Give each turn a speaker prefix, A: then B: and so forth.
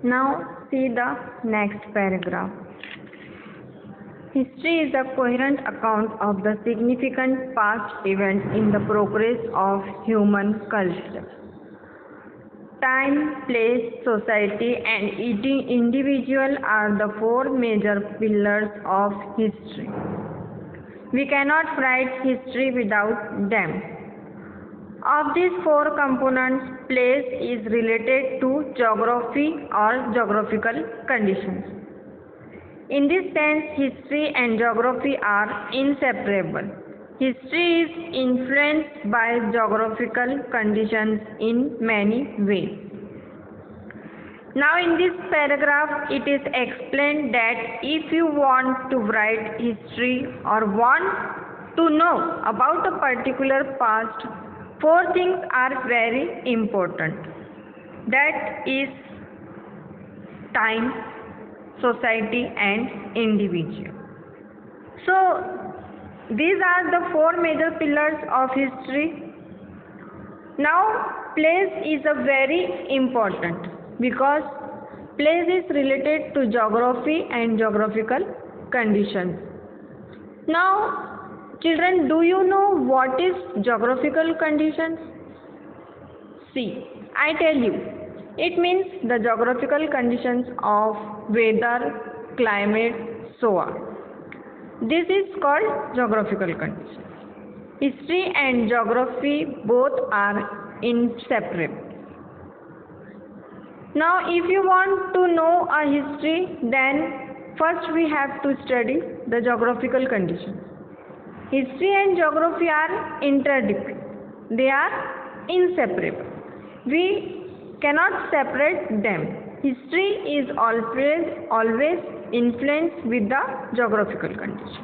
A: Now see the next paragraph. History is a coherent account of the significant past events in the progress of human culture. Time, place, society, and individual are the four major pillars of history. We cannot write history without them. Of these four components, place is related to geography or geographical conditions. In this sense, history and geography are inseparable. History is influenced by geographical conditions in many ways. Now in this paragraph, it is explained that if you want to write history or want to know about a particular past, four things are very important. That is time, society, and individual. So these are the four major pillars of history. Now place is a very important because place is related to geography and geographical conditions. Now children, do you know what is geographical conditions? See, I tell you, it means the geographical conditions of weather, climate, so on. This is called geographical conditions. History and geography both are inseparable. Now if you want to know a history, then first we have to study the geographical conditions. History and geography are interdependent. They are inseparable. We cannot separate them. History is always influenced with the geographical conditions.